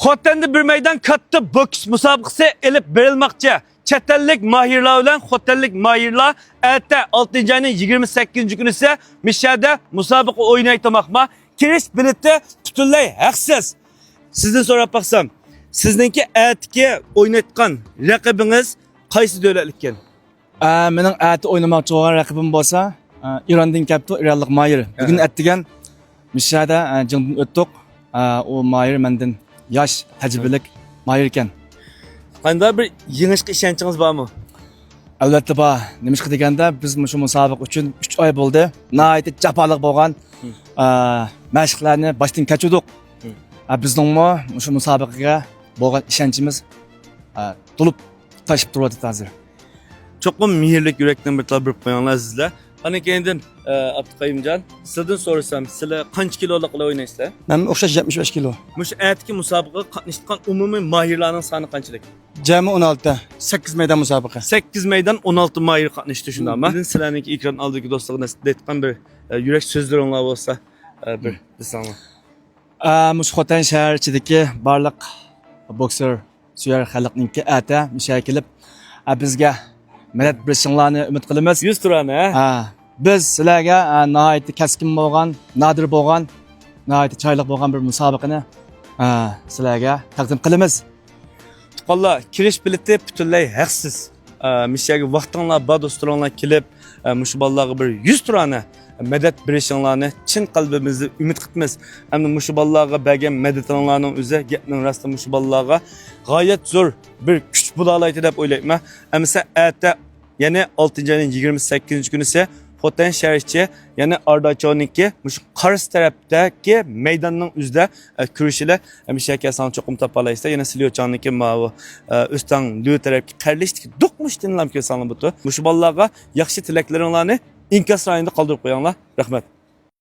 Xotan'da bir meydan katta boks musobaqasi elib berilmoqchi. Chet ellik mahirlar bilan xotanlik mahirlar erta 6 ayning 28 kuni ise Mishada musobaqa o'ynaytmoqma. Kirish bileti butunlay haqsiz. Sizdan so'rab baksam, sizningki ertaki o'ynayotgan raqibingiz qaysi davlatlik ekan? Mening ati o'ynamoqchi bo'lgan raqibim bo'lsa, Irandan kelibdi, ironlik mahir. Bugun atdigan Mishada jingdan o'tdik. O mahir mendan yosh, tajribalik mahir ekan. Qanday bir yengishga ishonchingiz bormi? Albatta bor. Nimishqa deganda biz shu musobaqa uchun 3 oy bo'ldi. Nihoyatda jafoliq bo'lgan mashqlarni boshdan kechirdik. Bizningmi shu musobaqaga bo'lgan ishonchimiz to'lib tashib turibdi hozir. Cho'qim mehirlik yurakdan bir tabrik qo'yinglar sizlar. Qani keyindan Abduqayimjon, sizdan so'rasam, sizlar qancha kiloliklar o'ynaysizlar? Men o'xshash 75 kilo. Mush ertaki musobaqaga qatnashgan umumiy mahirlarning soni qanchalik? Jami 16, 8 meydan musobaqa. 8 meydan 16 mahir qatnashdi shundami? Sizin sizlarniki ekran oldidagi do'stlarga aytgan bir yurak so'zlaringlar bo'lsa, bir desanglar. Mush Xotan shahar ichidagi barliq bokser suyar xalqningki ata misha kelib bizga madad berishinglarni umid qilamiz. 100 turani, ha? Biz sizlarga nihoyatda kaskin bo'lgan, nadir bo'lgan, nihoyatda chiroyli bo'lgan bir musobaqani sizlarga taqdim qilamiz. Qollar, kirish bileti butunlay haqsiz. Mishaga vaqtinglar bor do'stlaringlar kelib, mush bolalarga bir 100 turani madad berishinglarni chin qalbimizda umid qilamiz. Hamda mush bolalarga bergan madatinglarning o'zi gapning rosti mush bolalarga g'oyat zo'r bir kuch bo'la oladi deb o'ylayman. Amsa erta yana 6 ayning 28 kuni ise Xotan shahrichi yana Ardachoniki mush qarshi tarafdagi maydonning o'zida kurashlar Mishaka san cho'qim topalaysa yana Silyochonniki mavi o'stan lu tarafga qarlishdik do'qmushdan lam kelsanlar butu. Mush bolalarga yaxshi tilaklaringlarni inkos rayonida qoldirib qo'yinglar. Rahmat.